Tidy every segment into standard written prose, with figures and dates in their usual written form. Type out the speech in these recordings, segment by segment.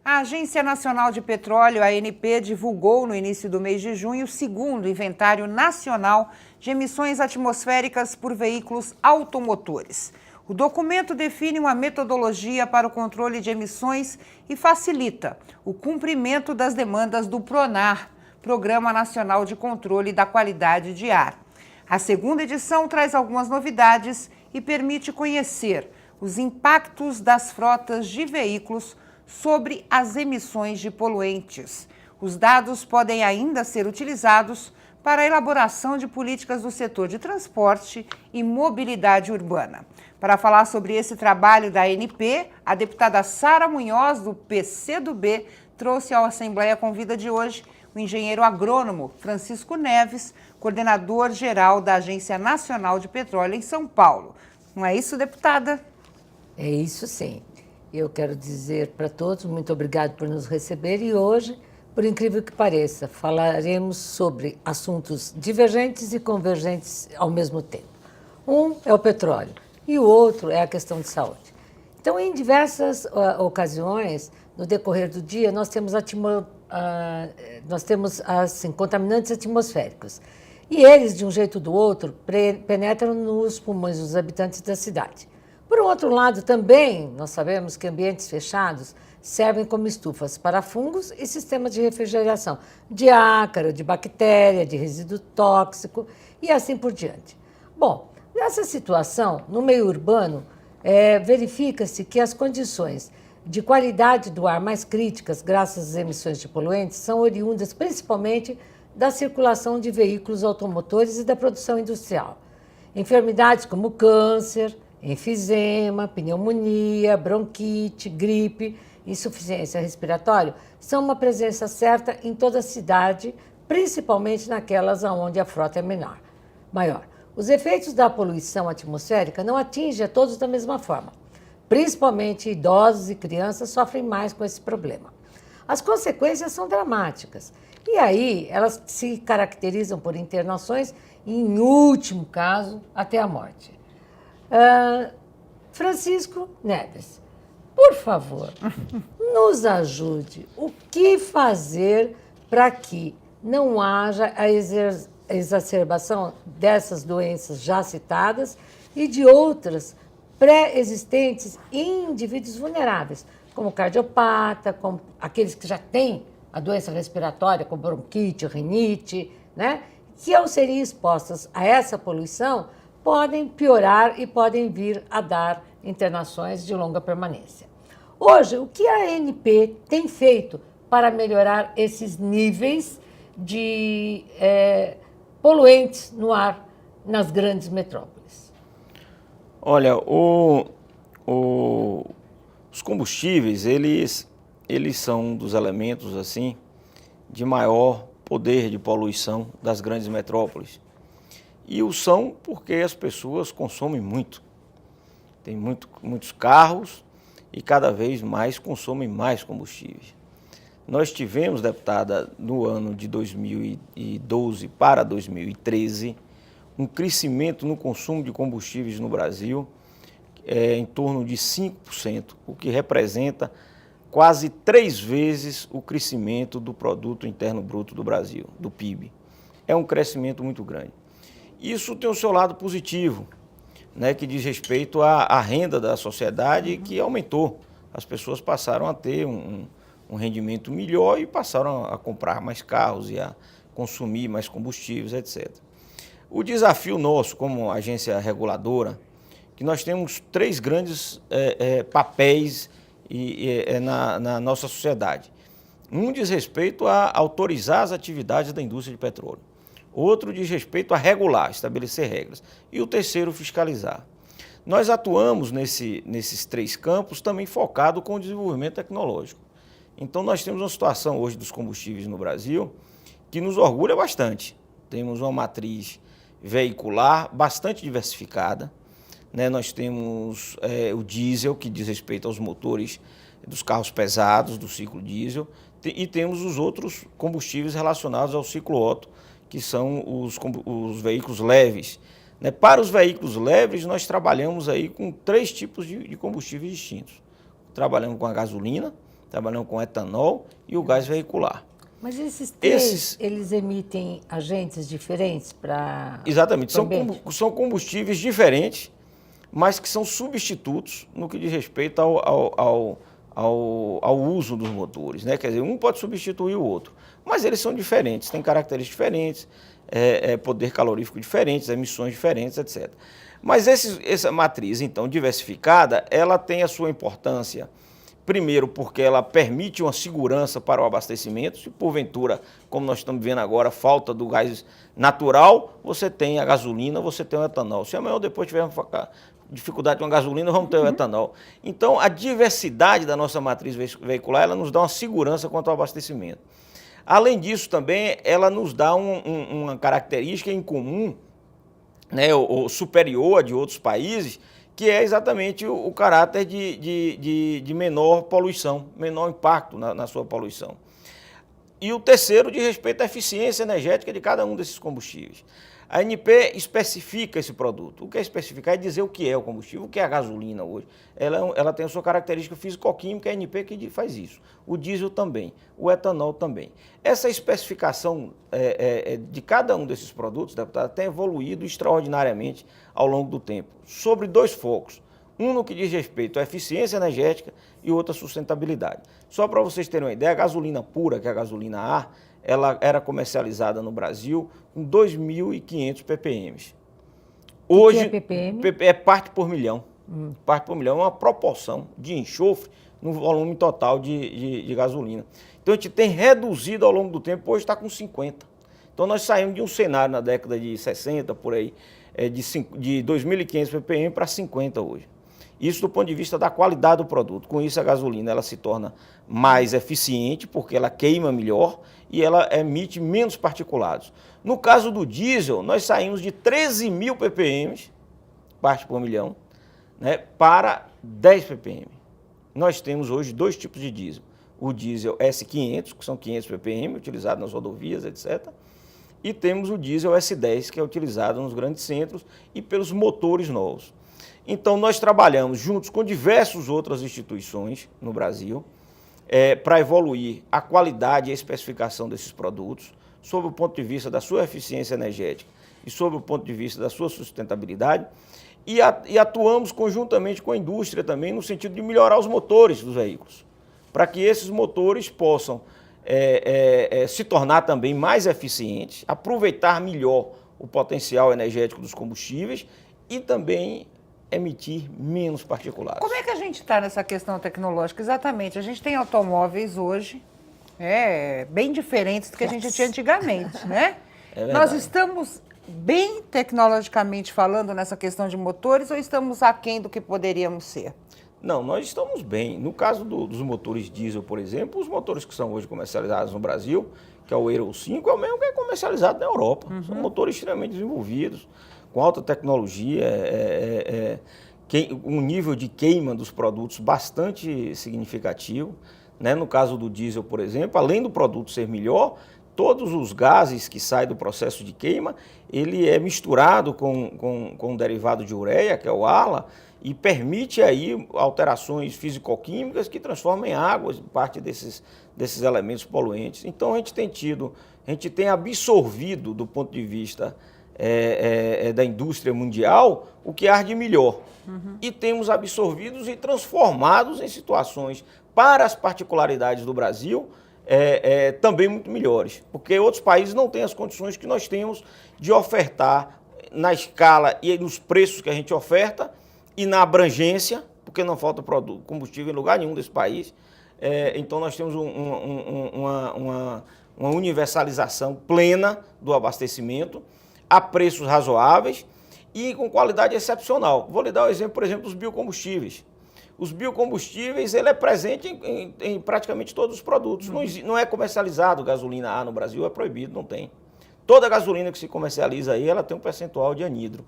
A Agência Nacional de Petróleo, ANP, divulgou no início do mês de junho o segundo inventário nacional de emissões atmosféricas por veículos automotores. O documento define uma metodologia para o controle de emissões e facilita o cumprimento das demandas do PRONAR, Programa Nacional de Controle da Qualidade de Ar. A segunda edição traz algumas novidades e permite conhecer os impactos das frotas de veículos sobre as emissões de poluentes. Os dados podem ainda ser utilizados para a elaboração de políticas do setor de transporte e mobilidade urbana. Para falar sobre esse trabalho da ANP, a deputada Sara Munhoz, do PCdoB, trouxe à Assembleia Convida de hoje o engenheiro agrônomo Francisco Neves, coordenador-geral da Agência Nacional de Petróleo em São Paulo. Não é isso, deputada? É isso sim. Eu quero dizer para todos, muito obrigado por nos receber e hoje, por incrível que pareça, falaremos sobre assuntos divergentes e convergentes ao mesmo tempo. Um é o petróleo e o outro é a questão de saúde. Então, em diversas ocasiões, no decorrer do dia, nós temos contaminantes atmosféricos. E eles, de um jeito ou do outro, penetram nos pulmões dos habitantes da cidade. Por outro lado, também nós sabemos que ambientes fechados servem como estufas para fungos e sistemas de refrigeração, de ácaro, de bactéria, de resíduo tóxico e assim por diante. Bom, nessa situação, no meio urbano, verifica-se que as condições de qualidade do ar mais críticas, graças às emissões de poluentes, são oriundas principalmente da circulação de veículos automotores e da produção industrial. Enfermidades como câncer, enfisema, pneumonia, bronquite, gripe, insuficiência respiratória são uma presença certa em toda a cidade, principalmente naquelas onde a frota é maior. Os efeitos da poluição atmosférica não atingem a todos da mesma forma. Principalmente idosos e crianças sofrem mais com esse problema. As consequências são dramáticas e aí elas se caracterizam por internações e, em último caso, até a morte. Francisco Neves, por favor, nos ajude. O que fazer para que não haja a exacerbação dessas doenças já citadas e de outras pré-existentes em indivíduos vulneráveis, como cardiopata, como aqueles que já têm a doença respiratória, como bronquite, rinite, né? Que ao serem expostas a essa poluição, podem piorar e podem vir a dar internações de longa permanência. Hoje, o que a ANP tem feito para melhorar esses níveis de poluentes no ar nas grandes metrópoles? Olha, os combustíveis, eles são um dos elementos assim, de maior poder de poluição das grandes metrópoles. E o são porque as pessoas consomem muito. Tem muitos carros e cada vez mais consomem mais combustíveis. Nós tivemos, deputada, no ano de 2012 para 2013, um crescimento no consumo de combustíveis no Brasil em torno de 5%, o que representa quase 3 vezes o crescimento do Produto Interno Bruto do Brasil, do PIB. É um crescimento muito grande. Isso tem o seu lado positivo, né, que diz respeito à renda da sociedade, que aumentou. As pessoas passaram a ter um rendimento melhor e passaram a comprar mais carros e a consumir mais combustíveis, etc. O desafio nosso como agência reguladora, que nós temos 3 grandes papéis na nossa sociedade. Um diz respeito a autorizar as atividades da indústria de petróleo. Outro diz respeito a regular, estabelecer regras. E o terceiro, fiscalizar. Nós atuamos nesses 3 campos também focado com o desenvolvimento tecnológico. Então nós temos uma situação hoje dos combustíveis no Brasil que nos orgulha bastante. Temos uma matriz veicular bastante diversificada, né? Nós temos o diesel, que diz respeito aos motores dos carros pesados, do ciclo diesel, e temos os outros combustíveis relacionados ao ciclo Otto, que são os veículos leves. Né? Para os veículos leves, nós trabalhamos aí com 3 tipos de combustíveis distintos. Trabalhamos com a gasolina, trabalhamos com etanol e o gás veicular. Mas esses três, eles emitem agentes diferentes para... Exatamente, são combustíveis diferentes, mas que são substitutos no que diz respeito ao uso dos motores, né? Quer dizer, um pode substituir o outro, mas eles são diferentes, têm características diferentes, poder calorífico diferentes, emissões diferentes, etc. Mas essa matriz, então, diversificada, ela tem a sua importância, primeiro porque ela permite uma segurança para o abastecimento. Se porventura, como nós estamos vendo agora, falta do gás natural, você tem a gasolina, você tem o etanol. Se amanhã ou depois tiver dificuldade com a gasolina, vamos ter o etanol. Então, a diversidade da nossa matriz veicular, ela nos dá uma segurança quanto ao abastecimento. Além disso, também, ela nos dá uma característica em comum, né, ou superior a de outros países, que é exatamente o caráter de menor poluição, menor impacto na sua poluição. E o terceiro, de respeito à eficiência energética de cada um desses combustíveis. A ANP especifica esse produto. O que é especificar é dizer o que é o combustível, o que é a gasolina hoje. Ela tem a sua característica físico-química, a ANP que faz isso. O diesel também, o etanol também. Essa especificação de cada um desses produtos, deputado, tem evoluído extraordinariamente ao longo do tempo, sobre dois focos. Um no que diz respeito à eficiência energética e outro à sustentabilidade. Só para vocês terem uma ideia, a gasolina pura, que é a gasolina A, ela era comercializada no Brasil com 2.500 ppm. Hoje, o que é ppm? É parte por milhão. Parte por milhão é uma proporção de enxofre no volume total de gasolina. Então, a gente tem reduzido ao longo do tempo, hoje está com 50. Então, nós saímos de um cenário na década de 60, por aí, de 2.500 ppm para 50 hoje. Isso do ponto de vista da qualidade do produto. Com isso, a gasolina ela se torna mais eficiente, porque ela queima melhor e ela emite menos particulados. No caso do diesel, nós saímos de 13.000 ppm, parte por milhão, né, para 10 ppm. Nós temos hoje dois tipos de diesel. O diesel S500, que são 500 ppm, utilizado nas rodovias, etc. E temos o diesel S10, que é utilizado nos grandes centros e pelos motores novos. Então, nós trabalhamos juntos com diversas outras instituições no Brasil para evoluir a qualidade e a especificação desses produtos, sob o ponto de vista da sua eficiência energética e sob o ponto de vista da sua sustentabilidade, e atuamos conjuntamente com a indústria também no sentido de melhorar os motores dos veículos, para que esses motores possam se tornar também mais eficientes, aproveitar melhor o potencial energético dos combustíveis e também emitir menos particulados. Como é que a gente está nessa questão tecnológica? Exatamente, a gente tem automóveis hoje bem diferentes do que a gente tinha antigamente, né? Nós estamos bem tecnologicamente falando nessa questão de motores ou estamos aquém do que poderíamos ser? Não, nós estamos bem. No caso dos motores diesel, por exemplo, os motores que são hoje comercializados no Brasil, que é o Euro 5, é o mesmo que é comercializado na Europa. São motores extremamente desenvolvidos, com alta tecnologia, um nível de queima dos produtos bastante significativo. Né? No caso do diesel, por exemplo, além do produto ser melhor, todos os gases que saem do processo de queima, ele é misturado com um derivado de ureia, que é o ALA, e permite aí alterações físico-químicas que transformam em água parte desses elementos poluentes. Então, a gente tem absorvido, do ponto de vista da indústria mundial, o que há de melhor. E temos absorvidos e transformados em situações, para as particularidades do Brasil, também muito melhores. Porque outros países não têm as condições que nós temos de ofertar na escala e nos preços que a gente oferta, e na abrangência, porque não falta combustível em lugar nenhum desse país. Então, nós temos uma universalização plena do abastecimento, a preços razoáveis e com qualidade excepcional. Vou lhe dar o exemplo, por exemplo, dos biocombustíveis. Os biocombustíveis, ele é presente em praticamente todos os produtos. Não é comercializado gasolina A no Brasil, é proibido, não tem. Toda gasolina que se comercializa aí, ela tem um percentual de anidro.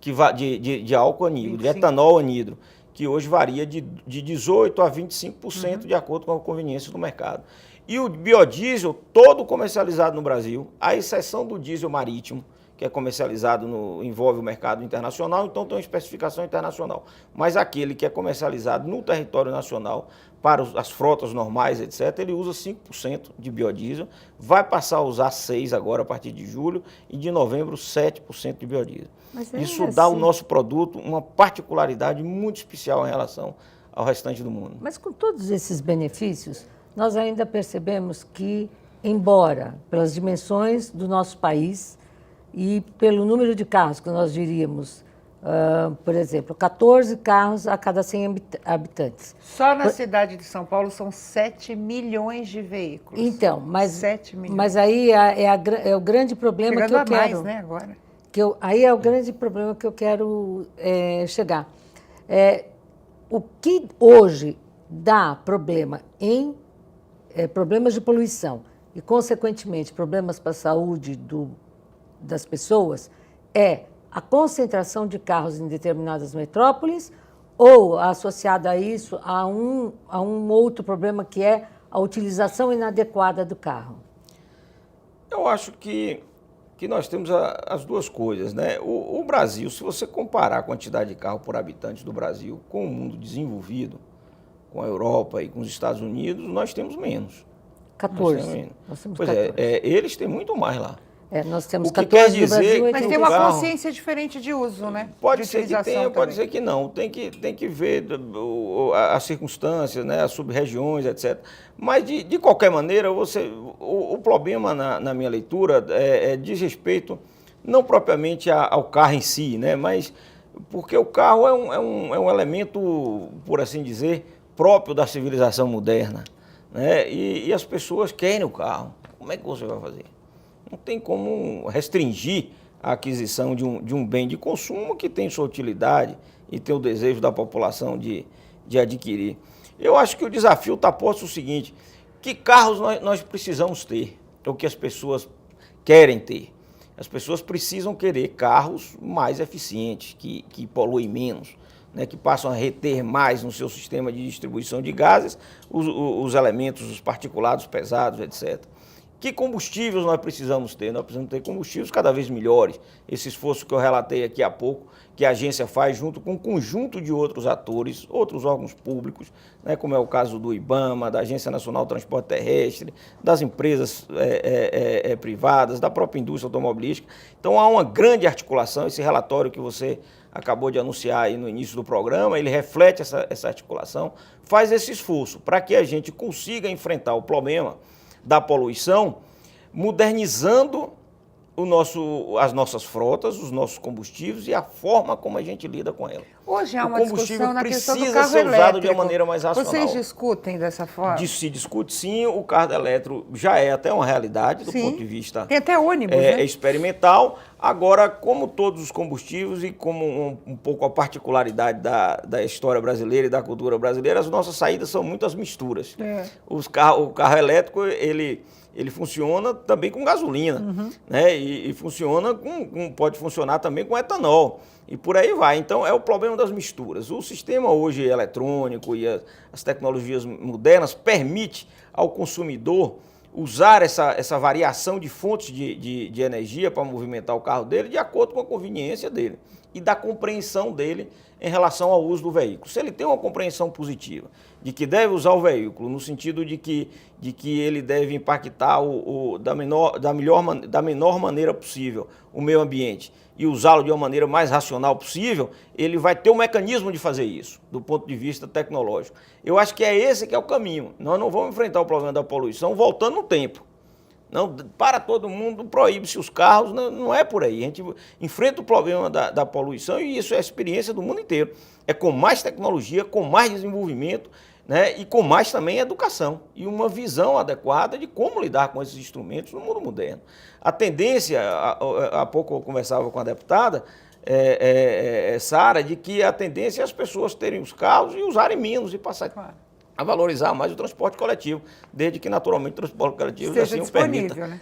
De álcool anidro, de etanol anidro, que hoje varia de 18% a 25% de acordo com a conveniência do mercado. E o biodiesel, todo comercializado no Brasil, à exceção do diesel marítimo, que é comercializado envolve o mercado internacional, então tem uma especificação internacional. Mas aquele que é comercializado no território nacional, para as frotas normais, etc., ele usa 5% de biodiesel, vai passar a usar 6% agora a partir de julho e de novembro 7% de biodiesel. Isso dá ao nosso produto uma particularidade muito especial em relação ao restante do mundo. Mas com todos esses benefícios, nós ainda percebemos que, embora pelas dimensões do nosso país e pelo número de carros que nós diríamos, por exemplo, 14 carros a cada 100 habitantes. Só na cidade de São Paulo são 7 milhões de veículos. Então, mas, 7 milhões. Mas aí é o grande problema Chegando que eu a quero... mais, né, agora. Aí é o grande problema que eu quero chegar. O que hoje dá problema em problemas de poluição e, consequentemente, problemas para a saúde das pessoas é a concentração de carros em determinadas metrópoles ou, associado a isso, a um outro problema que é a utilização inadequada do carro? Eu acho que nós temos as duas coisas, né? O Brasil, se você comparar a quantidade de carro por habitante do Brasil com o mundo desenvolvido, com a Europa e com os Estados Unidos, nós temos menos. 14. Nós temos pois 14. eles têm muito mais lá. Nós temos O que 14 quer no Brasil. dizer- Mas o tem uma carro- consciência diferente de uso, né? Pode De ser que utilização tenha, pode também. ser que não. Tem que ver as circunstâncias, né, as sub-regiões, etc. Mas, de qualquer maneira, o problema, na minha leitura, diz respeito não propriamente ao carro em si, né, mas porque o carro é um elemento, por assim dizer, próprio da civilização moderna, né, e as pessoas querem o carro. Como é que você vai fazer? Não tem como restringir a aquisição de um bem de consumo que tem sua utilidade e tem o desejo da população de adquirir. Eu acho que o desafio está posto o seguinte: que carros nós precisamos ter, ou que as pessoas querem ter? As pessoas precisam querer carros mais eficientes, que poluem menos, né, que passam a reter mais no seu sistema de distribuição de gases os elementos, os particulados pesados, etc. Que combustíveis nós precisamos ter? Nós precisamos ter combustíveis cada vez melhores. Esse esforço que eu relatei aqui há pouco, que a agência faz junto com um conjunto de outros atores, outros órgãos públicos, né, como é o caso do IBAMA, da Agência Nacional do Transporte Terrestre, das empresas privadas, da própria indústria automobilística. Então há uma grande articulação. Esse relatório que você acabou de anunciar aí no início do programa, ele reflete essa articulação, faz esse esforço para que a gente consiga enfrentar o problema da poluição, modernizando as nossas frotas, os nossos combustíveis e a forma como a gente lida com ela. Hoje há O uma combustível discussão na questão do precisa carro ser elétrico. usado de uma maneira mais racional. Vocês discutem dessa forma? Se discute sim, o carro elétrico já é até uma realidade do Sim. ponto de vista Tem até ônibus, né? experimental. Agora, como todos os combustíveis e como um pouco a particularidade da história brasileira e da cultura brasileira, as nossas saídas são muitas misturas. O carro elétrico, ele funciona também com gasolina, né? E funciona pode funcionar também com etanol. E por aí vai. Então, é o problema das misturas. O sistema hoje eletrônico e as tecnologias modernas permite ao consumidor usar essa variação de fontes de energia para movimentar o carro dele de acordo com a conveniência dele e da compreensão dele em relação ao uso do veículo. Se ele tem uma compreensão positiva de que deve usar o veículo no sentido de que ele deve impactar da menor maneira possível o meio ambiente e usá-lo de uma maneira mais racional possível, ele vai ter um mecanismo de fazer isso, do ponto de vista tecnológico. Eu acho que esse que é o caminho. Nós não vamos enfrentar o problema da poluição voltando no tempo. Não, para todo mundo, proíbe-se os carros, não é por aí. A gente enfrenta o problema da poluição e isso é a experiência do mundo inteiro. É com mais tecnologia, com mais desenvolvimento, né, e com mais também educação e uma visão adequada de como lidar com esses instrumentos no mundo moderno. A tendência, há pouco eu conversava com a deputada, Sara, de que a tendência é as pessoas terem os carros e usarem menos e passar a valorizar mais o transporte coletivo, desde que naturalmente o transporte coletivo seja assim o permita. né?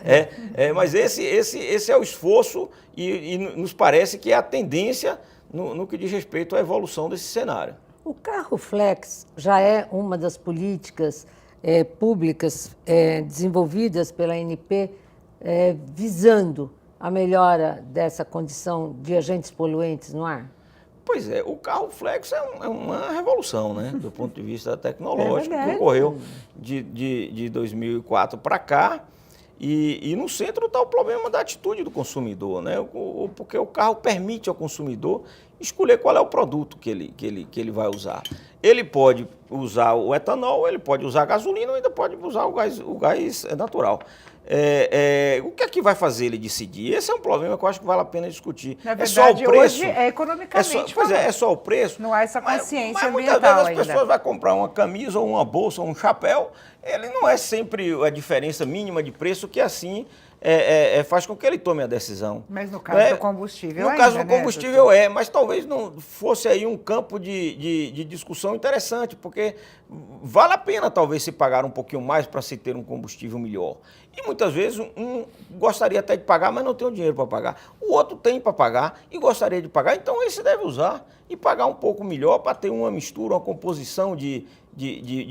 Mas esse é o esforço e nos parece que é a tendência no que diz respeito à evolução desse cenário. O carro flex já é uma das políticas públicas desenvolvidas pela ANP visando a melhora dessa condição de agentes poluentes no ar? Pois é, o carro flex é uma revolução, né, do ponto de vista tecnológico, verdade. que ocorreu de 2004 para cá, e no centro está o problema da atitude do consumidor, né, porque o carro permite ao consumidor escolher qual é o produto que ele vai usar. Ele pode usar o etanol, ele pode usar a gasolina, ou ainda pode usar o gás natural. O que é que vai fazer ele decidir? Esse é um problema que eu acho que vale a pena discutir. Na verdade, é só o preço? hoje é economicamente Pois falando. é só o preço? Não há essa consciência mas muitas ambiental vezes as ainda. pessoas vão comprar uma camisa, ou uma bolsa, ou um chapéu, ele não é sempre a diferença mínima de preço que assim faz com que ele tome a decisão. Mas no caso do combustível No ainda, caso do né, combustível doutor? mas talvez não fosse aí um campo de discussão interessante, porque vale a pena talvez se pagar um pouquinho mais para se ter um combustível melhor. E muitas vezes um gostaria até de pagar, mas não tem o dinheiro para pagar. O outro tem para pagar e gostaria de pagar, então esse deve usar e pagar um pouco melhor para ter uma mistura, uma composição de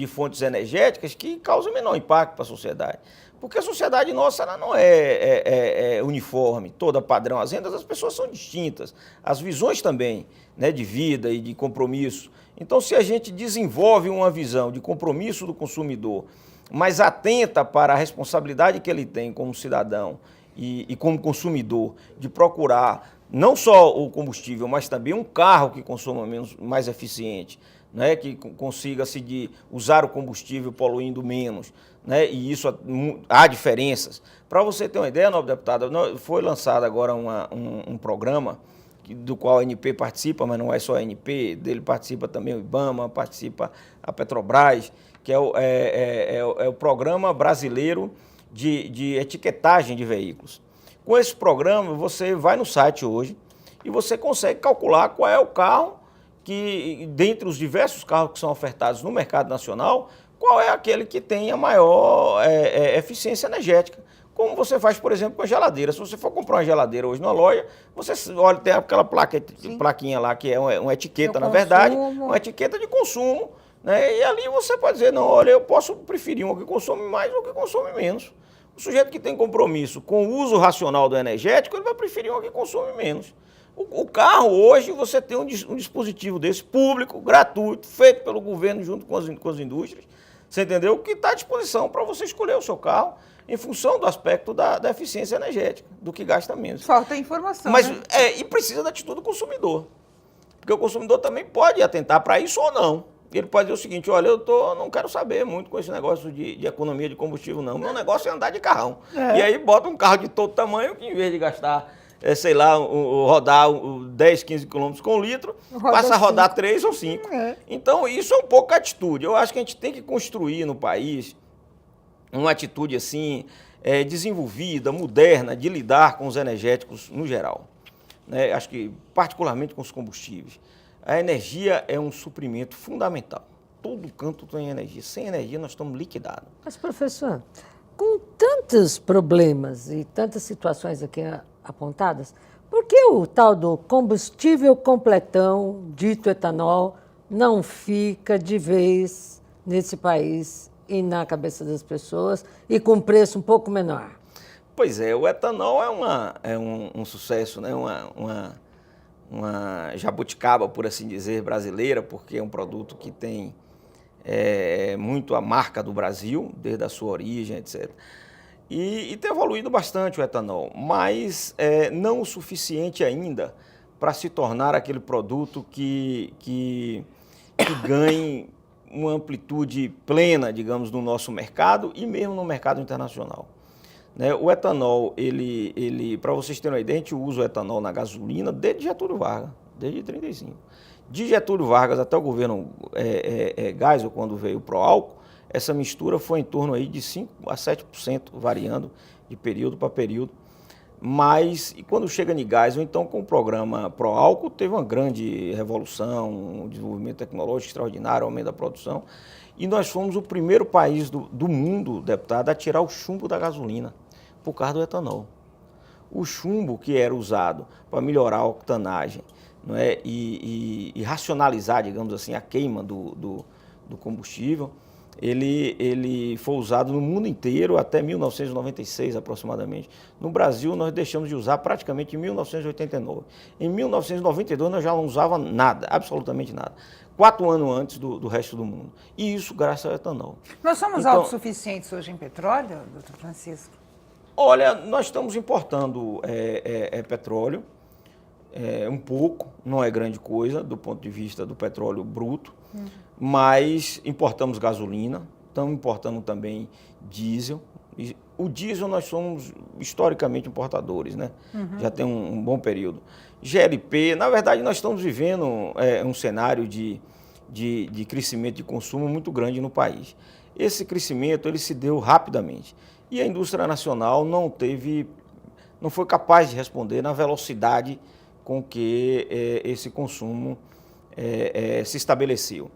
fontes energéticas que causam menor impacto para a sociedade. Porque a sociedade nossa ela não é uniforme, toda padrão. As rendas das pessoas são distintas, as visões também, né, de vida e de compromisso. Então, se a gente desenvolve uma visão de compromisso do consumidor, mas atenta para a responsabilidade que ele tem como cidadão e como consumidor de procurar não só o combustível, mas também um carro que consuma mais eficiente, né, que consiga usar o combustível poluindo menos, né, e isso há diferenças. Para você ter uma ideia, nobre deputada, foi lançado agora um programa do qual a ANP participa, mas não é só a ANP, dele participa também o IBAMA, participa a Petrobras, que é o Programa Brasileiro de Etiquetagem de Veículos. Com esse programa, você vai no site hoje e você consegue calcular qual é o carro que, dentre os diversos carros que são ofertados no mercado nacional, qual é aquele que tem a maior eficiência energética. Como você faz, por exemplo, com a geladeira. Se você for comprar uma geladeira hoje na loja, você olha, tem aquela plaquinha lá, que é uma etiqueta, na verdade, uma etiqueta de consumo, né? E ali você pode dizer, não, olha, eu posso preferir um que consome mais ou que consome menos. O sujeito que tem compromisso com o uso racional do energético, ele vai preferir um que consome menos. O carro, hoje, você tem um dispositivo desse, público, gratuito, feito pelo governo junto com as indústrias, você entendeu? Que está à disposição para você escolher o seu carro em função do aspecto da eficiência energética, do que gasta menos. Falta informação, Mas, né? e precisa da atitude do consumidor. Porque o consumidor também pode atentar para isso ou não. Ele pode dizer o seguinte, olha, não quero saber muito com esse negócio de economia de combustível, não. Meu negócio é andar de carrão. E aí bota um carro de todo tamanho que, em vez de gastar, rodar 10, 15 quilômetros com litro, passa a rodar 3 ou 5. Então, isso é um pouco a atitude. Eu acho que a gente tem que construir no país uma atitude assim, desenvolvida, moderna, de lidar com os energéticos no geral. Né? Acho que, particularmente com os combustíveis. A energia é um suprimento fundamental. Todo canto tem energia. Sem energia, nós estamos liquidados. Mas, professor, com tantos problemas e tantas situações aqui apontadas, por que o tal do combustível completão, dito etanol, não fica de vez nesse país e na cabeça das pessoas e com preço um pouco menor? Pois é, o etanol é um sucesso, né? Uma jabuticaba, por assim dizer, brasileira, porque é um produto que tem muito a marca do Brasil, desde a sua origem, etc. E tem evoluído bastante o etanol, mas não o suficiente ainda para se tornar aquele produto que ganhe uma amplitude plena, digamos, no nosso mercado e mesmo no mercado internacional. Né? O etanol, para vocês terem uma ideia, a gente usa o etanol na gasolina desde Getúlio Vargas, desde 1935. De Getúlio Vargas até o governo Geisel, quando veio o Proálcool, essa mistura foi em torno aí de 5% a 7%, variando de período para período. Mas, e quando chega em Geisel, então, com o programa Proálcool, teve uma grande revolução, um desenvolvimento tecnológico extraordinário, aumento da produção. E nós fomos o primeiro país do mundo, deputado, a tirar o chumbo da gasolina, por causa do etanol. O chumbo que era usado para melhorar a octanagem, não é? e racionalizar, digamos assim, a queima do combustível, ele foi usado no mundo inteiro até 1996, aproximadamente. No Brasil, nós deixamos de usar praticamente em 1989. Em 1992, nós já não usava nada, absolutamente nada. 4 anos antes do resto do mundo. E isso graças ao etanol. Nós somos Então, autossuficientes hoje em petróleo, doutor Francisco? olha, nós estamos importando petróleo, um pouco, não é grande coisa do ponto de vista do petróleo bruto, mas importamos gasolina, estamos importando também diesel. E o diesel nós somos historicamente importadores, né? Já tem um bom período. GLP, na verdade nós estamos vivendo um cenário de crescimento de consumo muito grande no país. Esse crescimento ele se deu rapidamente e a indústria nacional não foi capaz de responder na velocidade com que esse consumo se estabeleceu.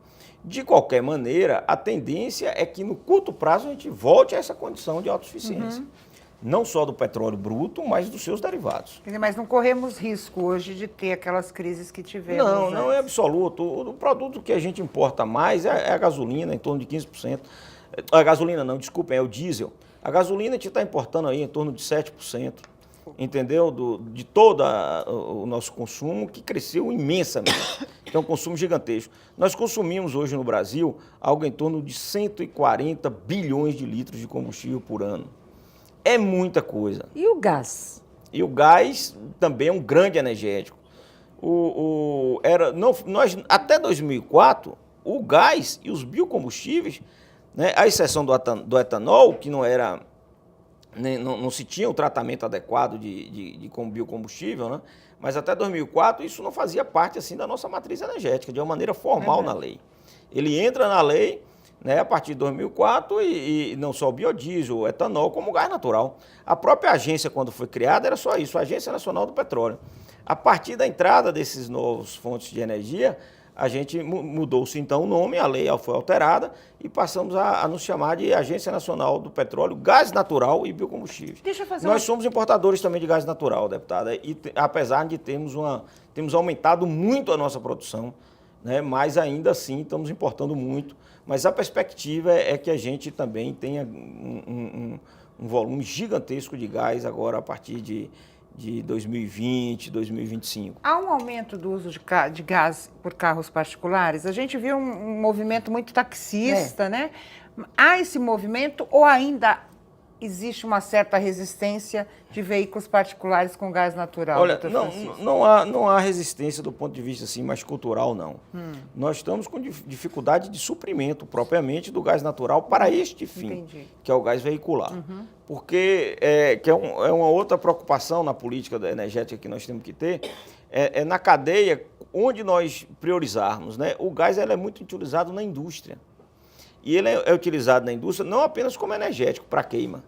De qualquer maneira, a tendência é que no curto prazo a gente volte a essa condição de autossuficiência. Não só do petróleo bruto, mas dos seus derivados. Mas não corremos risco hoje de ter aquelas crises que tivemos. Não é absoluto. O produto que a gente importa mais é a gasolina, em torno de 15%. A gasolina não, desculpem, é o diesel. A gasolina a gente está importando aí em torno de 7%. Entendeu? De todo o nosso consumo, que cresceu imensamente. É um consumo gigantesco. Nós consumimos hoje no Brasil algo em torno de 140 bilhões de litros de combustível por ano. É muita coisa. E o gás? E o gás também é um grande energético. Nós, até 2004, o gás e os biocombustíveis, né, à exceção do etanol, que não era... Não se tinha o tratamento adequado de biocombustível, né? Mas até 2004 isso não fazia parte assim da nossa matriz energética, de uma maneira formal na lei. Ele entra na lei, né, a partir de 2004 e não só o biodiesel, o etanol, como o gás natural. A própria agência, quando foi criada, era só isso, a Agência Nacional do Petróleo. A partir da entrada desses novos fontes de energia, a gente mudou-se então o nome, a lei foi alterada e passamos a nos chamar de Agência Nacional do Petróleo, Gás Natural e Biocombustíveis. Nós somos importadores também de gás natural, deputada, e apesar de temos aumentado muito a nossa produção, né, mas ainda assim estamos importando muito, mas a perspectiva é que a gente também tenha um volume gigantesco de gás agora a partir de 2020, 2025. Há um aumento do uso de gás por carros particulares? A gente viu um movimento muito taxista, né? Há esse movimento ou ainda existe uma certa resistência de veículos particulares com gás natural? Olha, não há resistência do ponto de vista assim, mais cultural, não. Nós estamos com dificuldade de suprimento propriamente do gás natural para este fim, que é o gás veicular. Porque que é uma outra preocupação na política energética que nós temos que ter, na cadeia onde nós priorizarmos, né? O gás é muito utilizado na indústria. E ele é utilizado na indústria não apenas como energético para queima,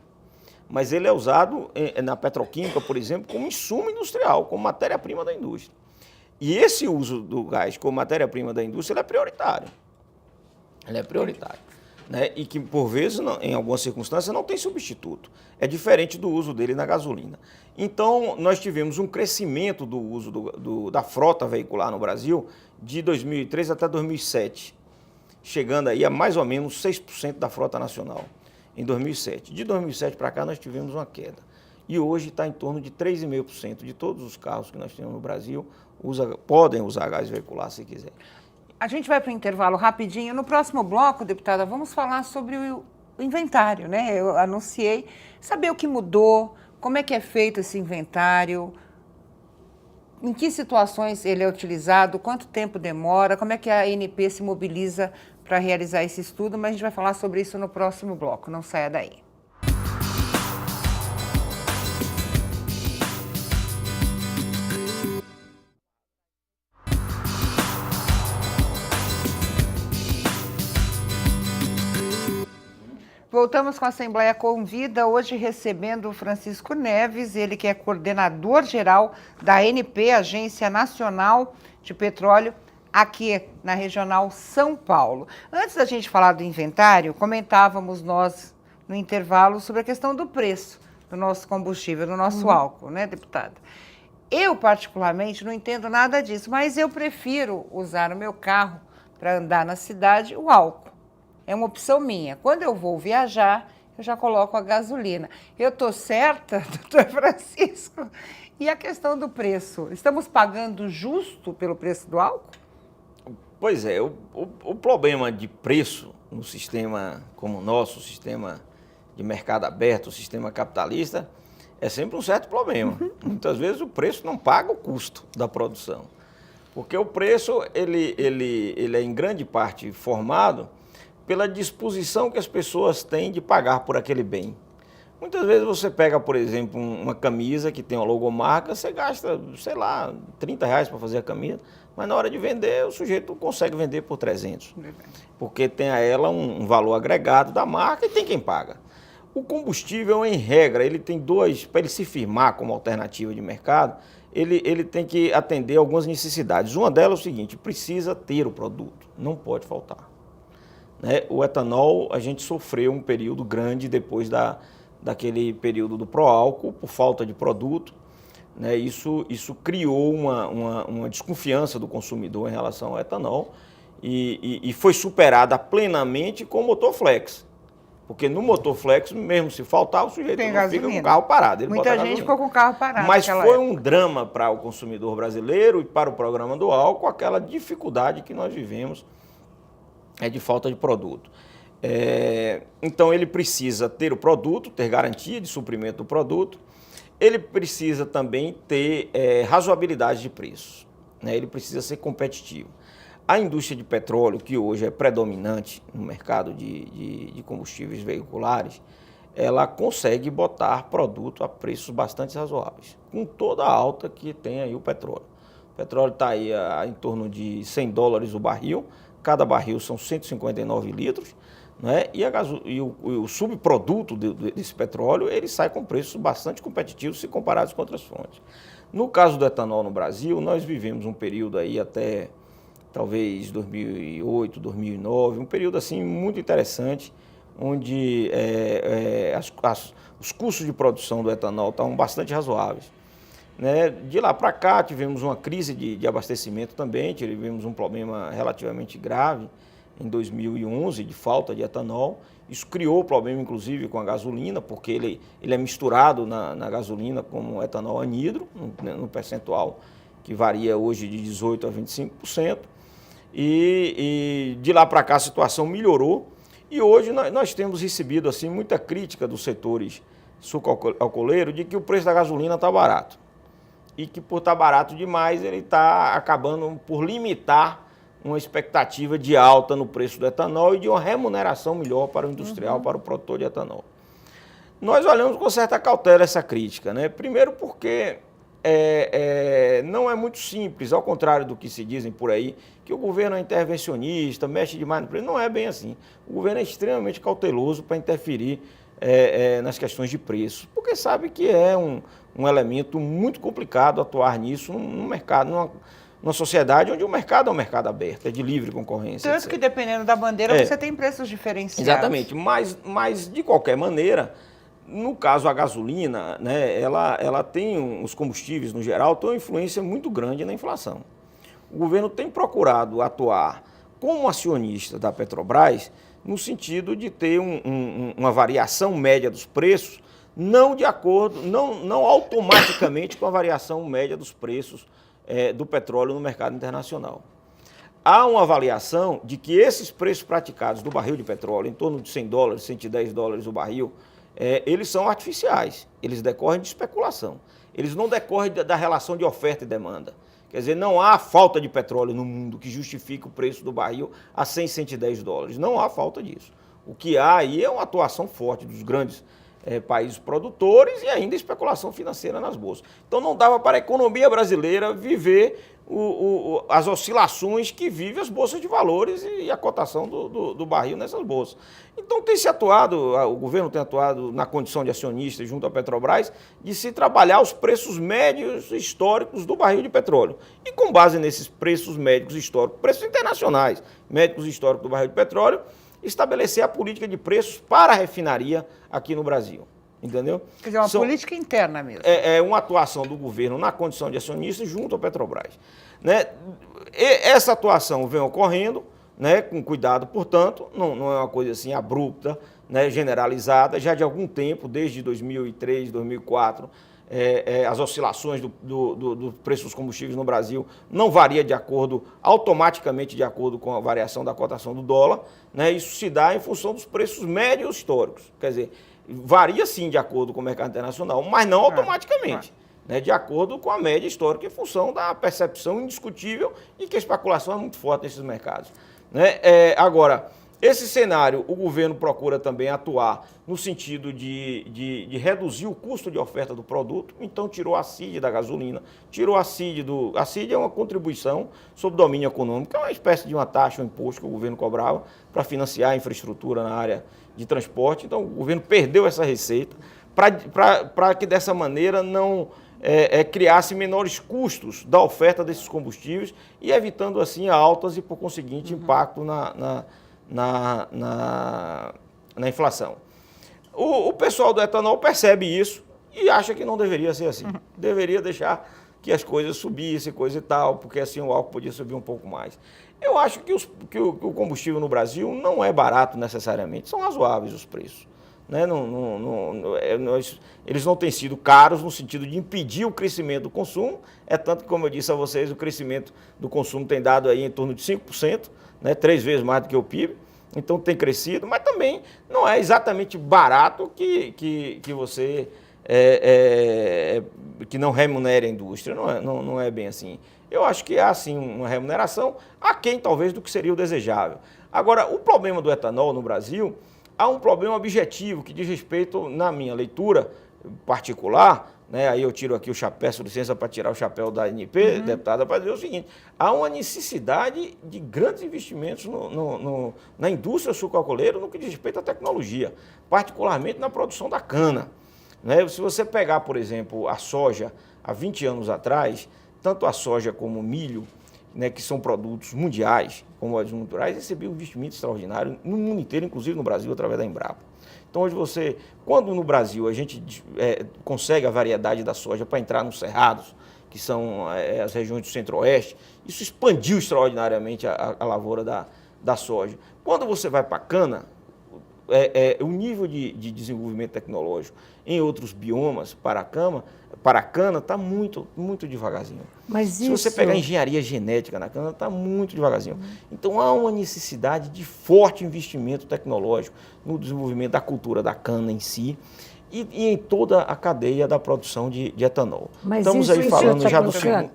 mas ele é usado na petroquímica, por exemplo, como insumo industrial, como matéria-prima da indústria. E esse uso do gás como matéria-prima da indústria ele é prioritário. Ele é prioritário. Né? E que, por vezes, em algumas circunstâncias, não tem substituto. É diferente do uso dele na gasolina. Então, nós tivemos um crescimento do uso da frota veicular no Brasil de 2003 até 2007. Chegando aí a mais ou menos 6% da frota nacional, em 2007. De 2007 para cá, nós tivemos uma queda. E hoje está em torno de 3,5% de todos os carros que nós temos no Brasil podem usar gás veicular se quiser. A gente vai para o intervalo rapidinho. No próximo bloco, deputada, vamos falar sobre o inventário, né? Eu anunciei, saber o que mudou, como é que é feito esse inventário, em que situações ele é utilizado, quanto tempo demora, como é que a ANP se mobiliza para realizar esse estudo, mas a gente vai falar sobre isso no próximo bloco, não saia daí. Voltamos com a Assembleia Convida, hoje recebendo o Francisco Neves, ele que é coordenador geral da ANP, Agência Nacional de Petróleo, aqui na Regional São Paulo. Antes da gente falar do inventário, comentávamos nós no intervalo sobre a questão do preço do nosso combustível, do nosso álcool, né, deputada? Eu, particularmente, não entendo nada disso, mas eu prefiro usar no meu carro para andar na cidade o álcool. é uma opção minha. Quando eu vou viajar, eu já coloco a gasolina. Eu estou certa, doutor Francisco? E a questão do preço? Estamos pagando justo pelo preço do álcool? Pois é, o problema de preço no sistema como o nosso, o sistema de mercado aberto, o sistema capitalista, é sempre um certo problema. Muitas vezes o preço não paga o custo da produção. Porque o preço, ele é em grande parte formado pela disposição que as pessoas têm de pagar por aquele bem. Muitas vezes você pega, por exemplo, uma camisa que tem uma logomarca, você gasta, sei lá, R$30 para fazer a camisa, mas na hora de vender, o sujeito consegue vender por 300. Porque tem a ela um valor agregado da marca e tem quem paga. O combustível, em regra, ele tem dois, para ele se firmar como alternativa de mercado, ele tem que atender algumas necessidades. Uma delas é o seguinte, precisa ter o produto, não pode faltar. Né? O etanol, a gente sofreu um período grande depois daquele período do pró-álcool, por falta de produto. Né? Isso criou uma desconfiança do consumidor em relação ao etanol e foi superada plenamente com o motor flex. Porque no motor flex, mesmo se faltar, o sujeito não fica com o carro parado. Muita gente ficou com o carro parado. Mas foi um drama para o consumidor brasileiro e para o programa do álcool, aquela dificuldade que nós vivemos de falta de produto. Então ele precisa ter o produto, ter garantia de suprimento do produto. Ele precisa também ter razoabilidade de preço. Né? Ele precisa ser competitivo. A indústria de petróleo, que hoje é predominante no mercado de combustíveis veiculares, ela consegue botar produto a preços bastante razoáveis, com toda a alta que tem aí o petróleo. O petróleo está aí em torno de $100 o barril, cada barril são 159 litros, né? E o subproduto desse petróleo, ele sai com preços bastante competitivos se comparados com outras fontes. No caso do etanol no Brasil, nós vivemos um período aí até talvez 2008, 2009, um período assim muito interessante, onde os custos de produção do etanol estavam bastante razoáveis. Né? De lá para cá tivemos uma crise de abastecimento também, tivemos um problema relativamente grave em 2011 de falta de etanol. Isso criou problema inclusive com a gasolina, porque ele é misturado na gasolina como etanol anidro, no percentual que varia hoje de 18% a 25%. E de lá para cá a situação melhorou e hoje nós temos recebido assim, muita crítica dos setores sucroalcooleiros de que o preço da gasolina está barato. E que por estar barato demais ele está acabando por limitar uma expectativa de alta no preço do etanol e de uma remuneração melhor para o industrial, para o produtor de etanol. Nós olhamos com certa cautela essa crítica, né? Primeiro porque não é muito simples, ao contrário do que se dizem por aí, que o governo é intervencionista, mexe demais no preço. Não é bem assim. O governo é extremamente cauteloso para interferir nas questões de preço, porque sabe que é um elemento muito complicado atuar nisso no mercado, numa sociedade onde o mercado é um mercado aberto, é de livre concorrência. Tanto que dependendo da bandeira você tem preços diferenciados. Exatamente, mas de qualquer maneira, no caso a gasolina, né, ela tem, os combustíveis no geral, têm uma influência muito grande na inflação. O governo tem procurado atuar como acionista da Petrobras no sentido de ter uma variação média dos preços, não de acordo, não automaticamente com a variação média dos preços do petróleo no mercado internacional. Há uma avaliação de que esses preços praticados do barril de petróleo, em torno de $100, $110 o barril, eles são artificiais, eles decorrem de especulação, eles não decorrem da relação de oferta e demanda. Quer dizer, não há falta de petróleo no mundo que justifique o preço do barril a $100, $110. Não há falta disso. O que há aí é uma atuação forte dos grandes países produtores e ainda especulação financeira nas bolsas. Então não dava para a economia brasileira viver as oscilações que vivem as bolsas de valores e a cotação do barril nessas bolsas. Então tem se atuado, o governo tem atuado na condição de acionista junto à Petrobras, de se trabalhar os preços médios históricos do barril de petróleo. E com base nesses preços médios históricos, preços internacionais, médicos históricos do barril de petróleo, estabelecer a política de preços para a refinaria aqui no Brasil. Entendeu? Quer dizer, uma política interna mesmo. É uma atuação do governo na condição de acionista junto à Petrobras. Né? Essa atuação vem ocorrendo, né, com cuidado, portanto, não é uma coisa assim abrupta, né, generalizada, já de algum tempo, desde 2003, 2004, as oscilações do preço dos combustíveis no Brasil não varia automaticamente de acordo com a variação da cotação do dólar, né? Isso se dá em função dos preços médios históricos, quer dizer, varia sim de acordo com o mercado internacional, mas não automaticamente, né? De acordo com a média histórica em função da percepção indiscutível de que a especulação é muito forte nesses mercados, né? Agora, esse cenário, o governo procura também atuar no sentido de reduzir o custo de oferta do produto, então tirou a CID da gasolina, tirou a CID do... A CID é uma contribuição sobre domínio econômico, é uma espécie de uma taxa, um imposto que o governo cobrava para financiar a infraestrutura na área de transporte, então o governo perdeu essa receita para que dessa maneira não criasse menores custos da oferta desses combustíveis e evitando assim altas e, por conseguinte, impacto na inflação. O pessoal do etanol percebe isso e acha que não deveria ser assim. Deveria deixar que as coisas subissem, coisa e tal, porque assim o álcool podia subir um pouco mais. Eu acho que o combustível no Brasil não é barato necessariamente, são razoáveis os preços, né? Eles não têm sido caros no sentido de impedir o crescimento do consumo, é tanto que, como eu disse a vocês, o crescimento do consumo tem dado aí em torno de 5%, né, 3 vezes mais do que o PIB, então tem crescido, mas também não é exatamente barato que você que não remunere a indústria, não é bem assim. Eu acho que há sim uma remuneração aquém talvez do que seria o desejável. Agora, o problema do etanol no Brasil, há um problema objetivo que diz respeito, na minha leitura particular, né, aí eu tiro aqui o chapéu, peço licença para tirar o chapéu da ANP, deputada, para dizer o seguinte: há uma necessidade de grandes investimentos na indústria sucroalcooleira no que diz respeito à tecnologia, particularmente na produção da cana, né? Se você pegar, por exemplo, a soja, há 20 anos atrás, tanto a soja como o milho, né, que são produtos mundiais, commodities naturais, recebiam um investimento extraordinário no mundo inteiro, inclusive no Brasil, através da Embrapa. Então, hoje quando no Brasil a gente consegue a variedade da soja para entrar nos cerrados, que são as regiões do centro-oeste, isso expandiu extraordinariamente a lavoura da soja. Quando você vai para a cana, o nível de desenvolvimento tecnológico em outros biomas para a cana está muito, muito devagarzinho. Mas Se você pegar engenharia genética na cana, está muito devagarzinho. Então há uma necessidade de forte investimento tecnológico no desenvolvimento da cultura da cana em si e em toda a cadeia da produção de etanol. Mas estamos aí falando já do segundo...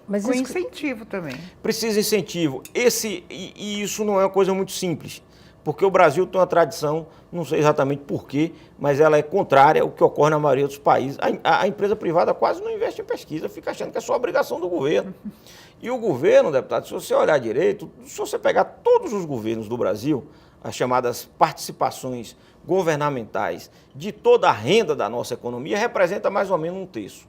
Mas com incentivo também. Precisa incentivo. E isso não é uma coisa muito simples, porque o Brasil tem uma tradição, não sei exatamente por quê, mas ela é contrária ao que ocorre na maioria dos países. A empresa privada quase não investe em pesquisa, fica achando que é só obrigação do governo. E o governo, deputado, se você olhar direito, se você pegar todos os governos do Brasil, as chamadas participações governamentais de toda a renda da nossa economia, representa mais ou menos 1/3.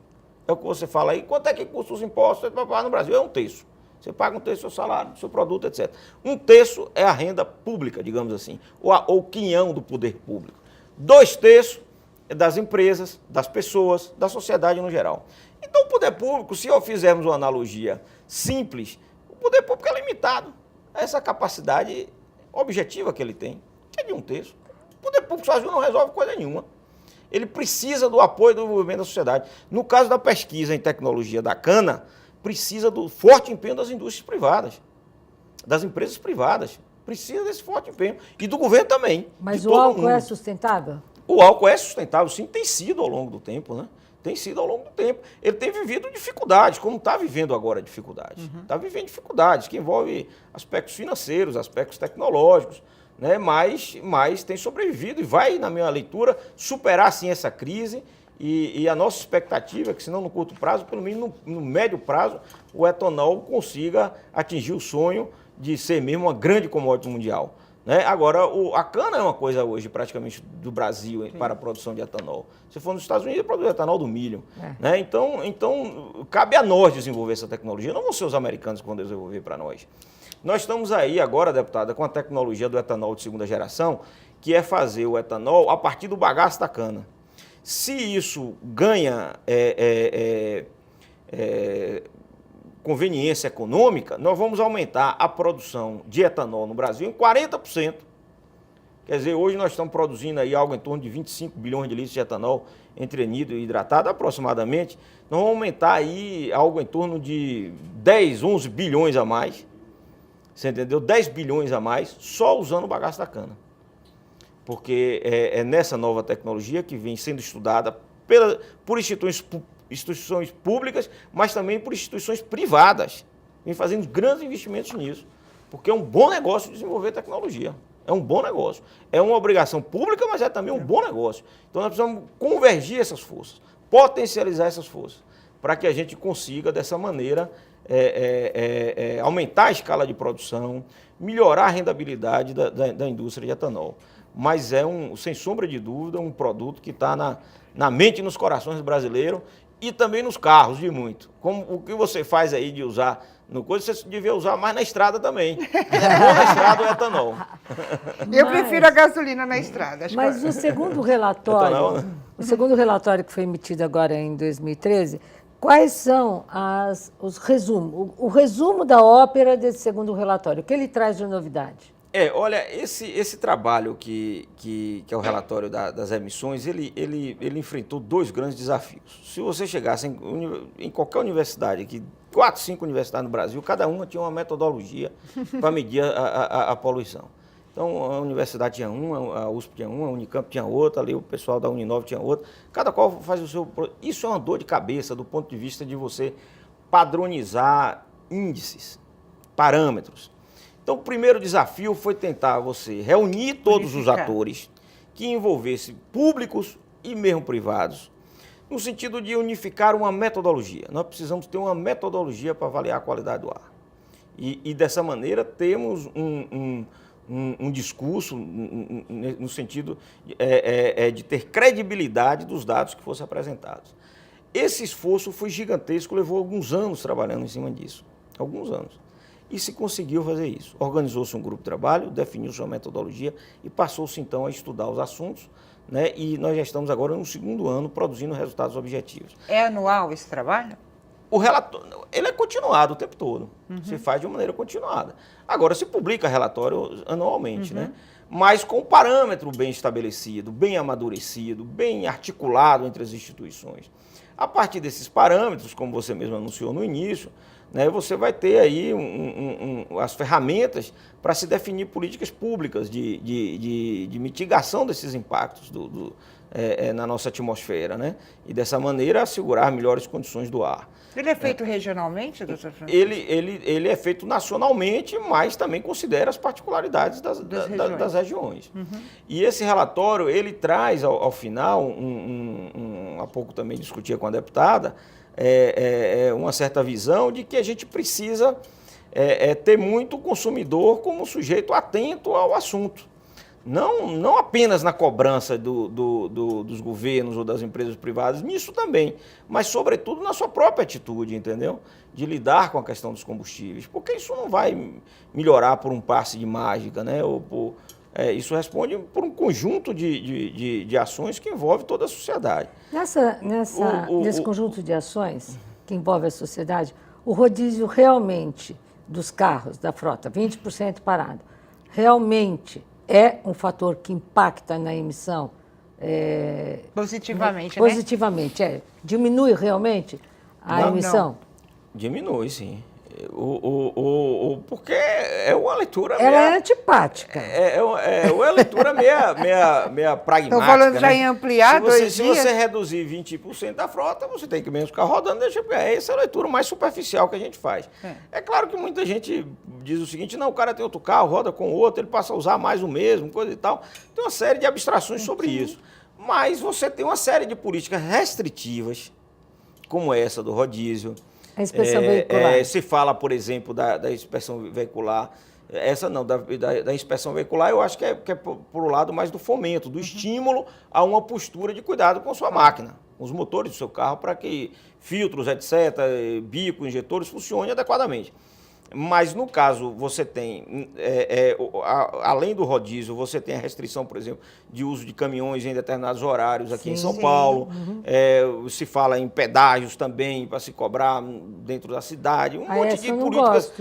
É o que você fala aí, quanto é que custa os impostos para pagar no Brasil? É 1/3. Você paga 1/3 do seu salário, do seu produto, etc. 1/3 é a renda pública, digamos assim, ou o quinhão do poder público. 2/3 é das empresas, das pessoas, da sociedade no geral. Então o poder público, se fizermos uma analogia simples, o poder público é limitado a essa capacidade objetiva que ele tem, que é de 1/3. O poder público sozinho não resolve coisa nenhuma. Ele precisa do apoio e do desenvolvimento da sociedade. No caso da pesquisa em tecnologia da cana, precisa do forte empenho das indústrias privadas, das empresas privadas. Precisa desse forte empenho. E do governo também. Mas o álcool é sustentável? O álcool é sustentável, sim, tem sido ao longo do tempo, né? Tem sido ao longo do tempo. Ele tem vivido dificuldades, como está vivendo agora dificuldades. Está vivendo dificuldades, que envolvem aspectos financeiros, aspectos tecnológicos, né? Mas tem sobrevivido e vai, na minha leitura, superar, sim, essa crise. E a nossa expectativa é que, se não no curto prazo, pelo menos no médio prazo, o etanol consiga atingir o sonho de ser mesmo uma grande commodity mundial, né? Agora, a cana é uma coisa hoje praticamente do Brasil para a produção de etanol. Se for nos Estados Unidos, produz etanol do milho. Né? Então, cabe a nós desenvolver essa tecnologia, não vão ser os americanos que vão desenvolver para nós. Nós estamos aí agora, deputada, com a tecnologia do etanol de segunda geração, que é fazer o etanol a partir do bagaço da cana. Se isso ganha conveniência econômica, nós vamos aumentar a produção de etanol no Brasil em 40%. Quer dizer, hoje nós estamos produzindo aí algo em torno de 25 bilhões de litros de etanol entre anidro e hidratado, aproximadamente. Nós vamos aumentar aí algo em torno de 10, 11 bilhões a mais. Você entendeu? 10 bilhões a mais só usando o bagaço da cana. Porque é nessa nova tecnologia que vem sendo estudada por instituições públicas, mas também por instituições privadas. Vem fazendo grandes investimentos nisso. Porque é um bom negócio desenvolver tecnologia. É um bom negócio. É uma obrigação pública, mas é também um bom negócio. Então nós precisamos convergir essas forças, potencializar essas forças, para que a gente consiga, dessa maneira, aumentar a escala de produção, melhorar a rendabilidade da indústria de etanol. Mas sem sombra de dúvida, um produto que está na mente e nos corações brasileiros e também nos carros, de muito. Como o que você faz aí de usar no coisa, você devia usar mais na estrada também. Na estrada o etanol. Eu prefiro a gasolina na estrada. Mas o segundo relatório, Etanol, né? o segundo relatório que foi emitido agora em 2013, quais são o resumo da ópera desse segundo relatório? O que ele traz de novidade? Olha, esse trabalho que é o relatório das emissões, ele enfrentou dois grandes desafios. Se você chegasse em qualquer universidade, aqui, 4, 5 universidades no Brasil, cada uma tinha uma metodologia para medir a poluição. Então, a universidade tinha uma, a USP tinha uma, a Unicamp tinha outra, ali o pessoal da Uninove tinha outra. Cada qual faz o seu... Isso é uma dor de cabeça do ponto de vista de você padronizar índices, parâmetros. Então, o primeiro desafio foi tentar você reunir todos os atores que envolvessem públicos e mesmo privados, no sentido de unificar uma metodologia. Nós precisamos ter uma metodologia para avaliar a qualidade do ar. E dessa maneira, temos um discurso no sentido de ter credibilidade dos dados que fossem apresentados. Esse esforço foi gigantesco, levou alguns anos trabalhando em cima disso. Alguns anos. E se conseguiu fazer isso. Organizou-se um grupo de trabalho, definiu sua metodologia e passou-se então a estudar os assuntos, né? E nós já estamos agora no segundo ano produzindo resultados objetivos. É anual esse trabalho? O relatório, ele é continuado o tempo todo. Se faz de uma maneira continuada. Agora, se publica relatório anualmente, né? Mas com um parâmetro bem estabelecido, bem amadurecido, bem articulado entre as instituições. A partir desses parâmetros, como você mesmo anunciou no início, né, você vai ter aí as ferramentas para se definir políticas públicas de mitigação desses impactos na nossa atmosfera, né? E dessa maneira assegurar melhores condições do ar. Ele é feito regionalmente, doutor Francisco? Ele é feito nacionalmente, mas também considera as particularidades das regiões. E esse relatório, ele traz ao final, há pouco também discutia com a deputada, uma certa visão de que a gente precisa ter muito consumidor como sujeito atento ao assunto. Não apenas na cobrança dos governos ou das empresas privadas, nisso também, mas sobretudo na sua própria atitude, entendeu? De lidar com a questão dos combustíveis, porque isso não vai melhorar por um passe de mágica, né? Isso responde por um conjunto de ações que envolve toda a sociedade. Nesse conjunto de ações que envolve a sociedade, o rodízio realmente dos carros, da frota, 20% parado, realmente é um fator que impacta na emissão? Positivamente, né? Positivamente, diminui realmente a emissão? Não. Diminui, sim. Porque é uma leitura Ela é antipática. É uma leitura meia pragmática. Estou falando já né? em ampliar Se você reduzir 20% da frota, você tem que menos ficar rodando. Essa é a leitura mais superficial que a gente faz. É claro que muita gente diz o seguinte, não, o cara tem outro carro, roda com o outro, ele passa a usar mais o mesmo, coisa e tal. Tem uma série de abstrações sobre isso. Mas você tem uma série de políticas restritivas, como essa do rodízio. A inspeção veicular. Se fala, por exemplo, da inspeção veicular. Essa não, da inspeção veicular, eu acho que é por o lado mais do fomento, do estímulo a uma postura de cuidado com sua máquina, com os motores do seu carro, para que filtros, etc., bico, injetores funcionem adequadamente. Mas, no caso, você tem, além do rodízio, você tem a restrição, por exemplo, de uso de caminhões em determinados horários aqui em São Paulo. Se fala em pedágios também para se cobrar dentro da cidade. Um monte de políticas,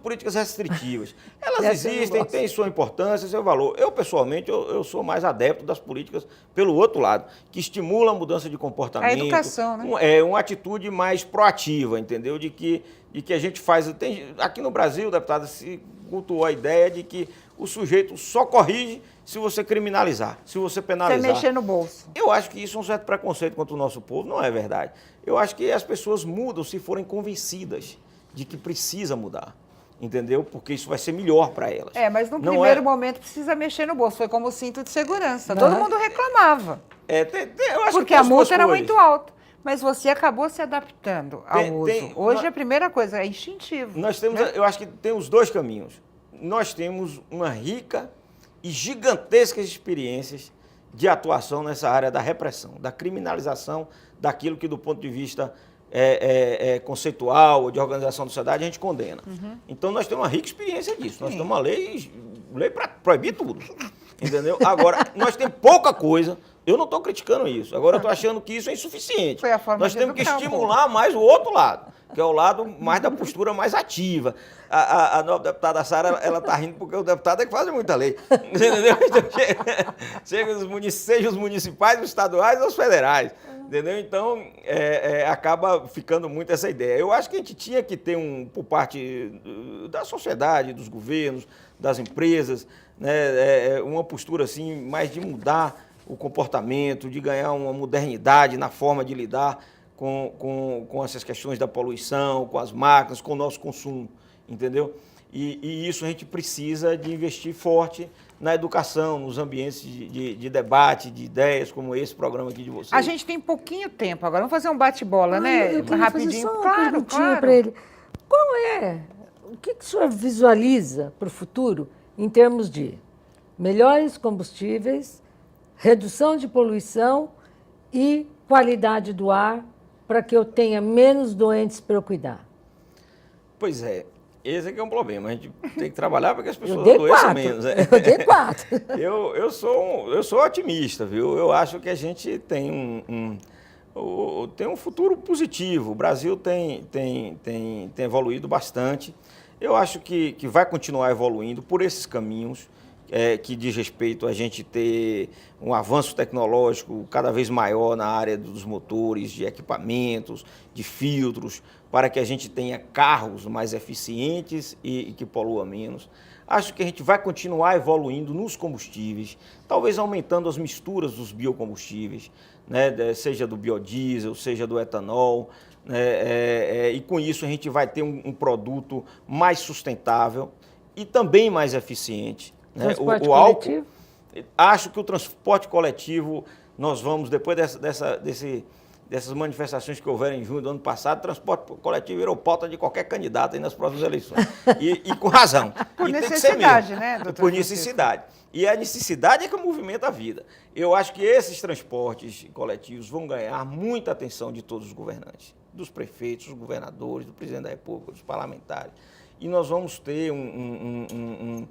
políticas restritivas. Elas existem, têm sua importância, seu valor. Eu, pessoalmente, eu sou mais adepto das políticas pelo outro lado, que estimulam a mudança de comportamento. A educação, né? Uma atitude mais proativa, entendeu? De que a gente faz... Aqui no Brasil, deputada, se cultuou a ideia de que o sujeito só corrige se você criminalizar, se você penalizar. Você mexer no bolso. Eu acho que isso é um certo preconceito contra o nosso povo, não é verdade. Eu acho que as pessoas mudam se forem convencidas de que precisa mudar, entendeu? Porque isso vai ser melhor para elas. Mas no primeiro momento precisa mexer no bolso, foi como o cinto de segurança. Todo mundo reclamava. Eu acho porque a multa era muito alta. Mas você acabou se adaptando ao uso. Hoje a primeira coisa é instintivo. Nós temos, né? Eu acho que tem os dois caminhos. Nós temos uma rica e gigantescas experiências de atuação nessa área da repressão, da criminalização daquilo que do ponto de vista conceitual ou de organização da sociedade a gente condena. Então nós temos uma rica experiência disso. Nós temos uma lei para proibir tudo. Entendeu? Agora, nós temos pouca coisa. Eu não estou criticando isso. Agora eu estou achando que isso é insuficiente. Foi a forma Nós temos que estimular mais o outro lado, que é o lado mais da postura mais ativa. A nova deputada Sara, ela está rindo porque o deputado é que faz muita lei. Entendeu? Então, seja os municipais, os estaduais ou os federais. Entendeu? Então, acaba ficando muito essa ideia. Eu acho que a gente tinha que ter, por parte da sociedade, dos governos, das empresas, né, uma postura assim, mais de mudar o comportamento, de ganhar uma modernidade na forma de lidar com essas questões da poluição, com as máquinas, com o nosso consumo, entendeu? E isso a gente precisa de investir forte na educação, nos ambientes de debate, de ideias, como esse programa aqui de vocês. A gente tem pouquinho tempo agora, vamos fazer um bate-bola, né? Eu Rapidinho. Fazer só uma perguntinha para ele. O que o senhor visualiza para o futuro em termos de melhores combustíveis, redução de poluição e qualidade do ar para que eu tenha menos doentes para eu cuidar? Pois é, esse é que é um problema. A gente tem que trabalhar para que as pessoas adoeçam menos. Eu dei 4. Eu sou otimista, viu? Eu acho que a gente tem um futuro positivo. O Brasil tem evoluído bastante. Eu acho que vai continuar evoluindo por esses caminhos. Que diz respeito a gente ter um avanço tecnológico cada vez maior na área dos motores, de equipamentos, de filtros, para que a gente tenha carros mais eficientes e que poluam menos. Acho que a gente vai continuar evoluindo nos combustíveis, talvez aumentando as misturas dos biocombustíveis, né, seja do biodiesel, seja do etanol, e com isso a gente vai ter um produto mais sustentável e também mais eficiente. Transporte coletivo? Acho que o transporte coletivo, nós vamos, depois dessas manifestações que houveram em junho do ano passado, o transporte coletivo virou pauta de qualquer candidato aí nas próximas eleições. E com razão. Por e necessidade, tem que ser mesmo, né, doutor? Por necessidade. E a necessidade é que movimenta a vida. Eu acho que esses transportes coletivos vão ganhar muita atenção de todos os governantes, dos prefeitos, dos governadores, do presidente da República, dos parlamentares. E nós vamos ter um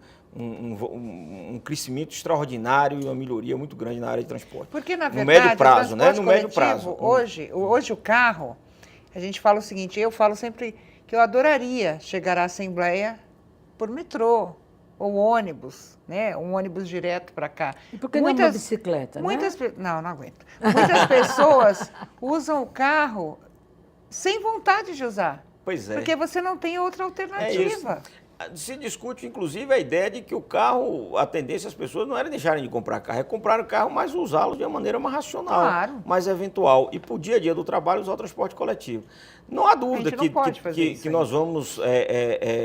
crescimento extraordinário e uma melhoria muito grande na área de transporte. Porque, na verdade, no médio prazo, né? No médio prazo. Hoje o carro, a gente fala o seguinte, eu falo sempre que eu adoraria chegar à Assembleia por metrô ou ônibus, né? Um ônibus direto para cá. E por que não uma bicicleta, né? Não aguento. Muitas pessoas usam o carro sem vontade de usar. Pois é. Porque você não tem outra alternativa. Se discute, inclusive, a ideia de que o carro, a tendência das pessoas não era deixarem de comprar carro, é comprar o carro, mas usá-lo de uma maneira mais racional, mais eventual. E para o dia a dia do trabalho, usar o transporte coletivo. Não há dúvida que nós vamos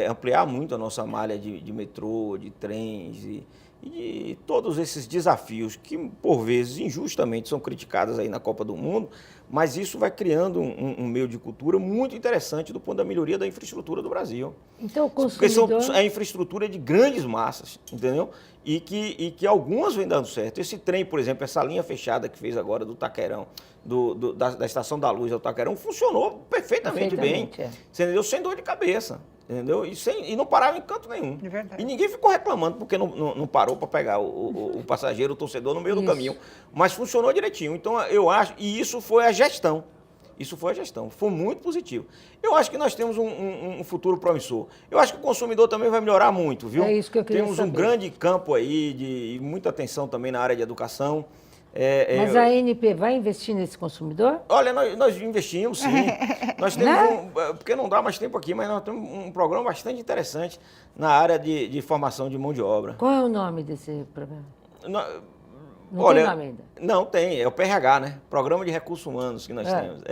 ampliar muito a nossa malha de metrô, de trens e de todos esses desafios que, por vezes, injustamente são criticados aí na Copa do Mundo, mas isso vai criando um meio de cultura muito interessante do ponto da melhoria da infraestrutura do Brasil. Então, o consumidor... Porque é infraestrutura de grandes massas, entendeu? E que algumas vêm dando certo. Esse trem, por exemplo, essa linha fechada que fez agora do Taquerão, da Estação da Luz ao Taquerão, funcionou perfeitamente bem. Você entendeu? Sem dor de cabeça. entendeu? E não parava em canto nenhum. É verdade. E ninguém ficou reclamando porque não parou para pegar o passageiro, o torcedor no meio do caminho. Mas funcionou direitinho. Então, eu acho, e isso foi a gestão. Isso foi a gestão, foi muito positivo. Eu acho que nós temos um futuro promissor. Eu acho que o consumidor também vai melhorar muito, viu? É isso que eu queria Temos saber. um grande campo aí de muita atenção também na área de educação. Mas a ANP vai investir nesse consumidor? Olha, nós investimos, sim. Nós temos porque não dá mais tempo aqui, mas nós temos um programa bastante interessante na área de formação de mão de obra. Qual é o nome desse programa? Não Olha, tem nome ainda? Não, tem. É o PRH, né? Programa de Recursos Humanos que nós temos.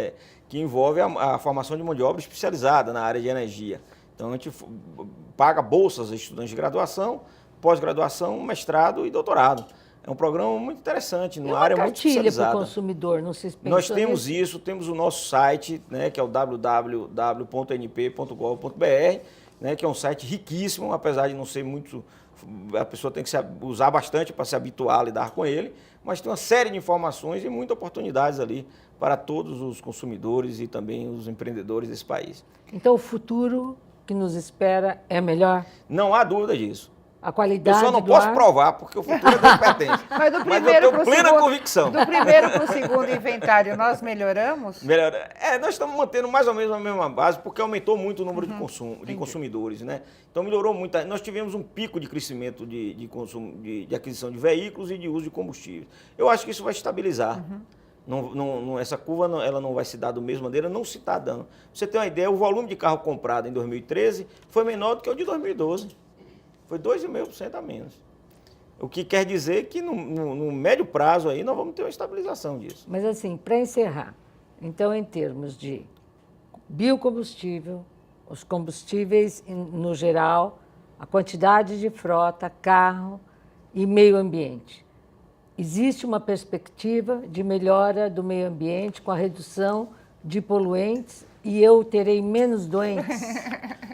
Que envolve a formação de mão de obra especializada na área de energia. Então, a gente paga bolsas a estudantes de graduação, pós-graduação, mestrado e doutorado. É um programa muito interessante, numa área muito especializada. Para o consumidor, não se pensou Nós temos nisso? isso, temos o nosso site, né, que é o www.np.gov.br, né, que é um site riquíssimo, apesar de não ser muito... A pessoa tem que usar bastante para se habituar a lidar com ele, mas tem uma série de informações e muitas oportunidades ali para todos os consumidores e também os empreendedores desse país. Então, o futuro que nos espera é melhor? Não há dúvida disso. A qualidade Eu só não do posso ar... provar, porque o futuro é Deus pertence. Mas eu tenho plena convicção. Do primeiro para o segundo inventário, nós melhoramos? Nós estamos mantendo mais ou menos a mesma base, porque aumentou muito o número de consumidores, né? Então melhorou muito. Nós tivemos um pico de crescimento de consumo, de aquisição de veículos e de uso de combustíveis. Eu acho que isso vai estabilizar. Essa curva ela não vai se dar da mesma maneira, não se está dando. Pra você ter uma ideia, o volume de carro comprado em 2013 foi menor do que o de 2012. Foi 2,5% a menos. O que quer dizer que no médio prazo aí nós vamos ter uma estabilização disso. Mas assim, para encerrar, então em termos de biocombustível, os combustíveis no geral, a quantidade de frota, carro e meio ambiente, existe uma perspectiva de melhora do meio ambiente com a redução de poluentes e eu terei menos doentes?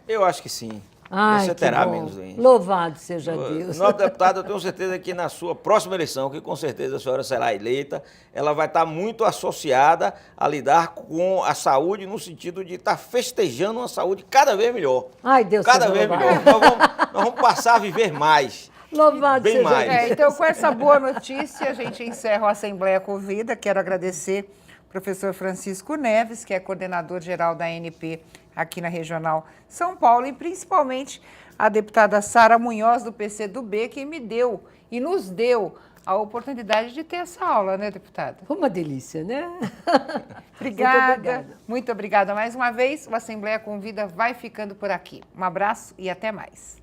Eu acho que sim. Ai, você terá menos doentes. Louvado seja Deus. Nossa deputada, eu tenho certeza que na sua próxima eleição, que com certeza a senhora será eleita, ela vai estar muito associada a lidar com a saúde no sentido de estar festejando uma saúde cada vez melhor. Ai, Deus cada vez melhor. Nós vamos passar a viver mais. Louvado bem seja mais. Deus. Então, com essa boa notícia, a gente encerra a Assembleia Convida. Quero agradecer ao professor Francisco Neves, que é coordenador geral da ANP aqui na Regional São Paulo, e principalmente a deputada Sara Munhoz, do PCdoB, que me deu e nos deu a oportunidade de ter essa aula, né, deputada? Foi uma delícia, né? Obrigada. Muito obrigada mais uma vez. O Assembleia Convida vai ficando por aqui. Um abraço e até mais.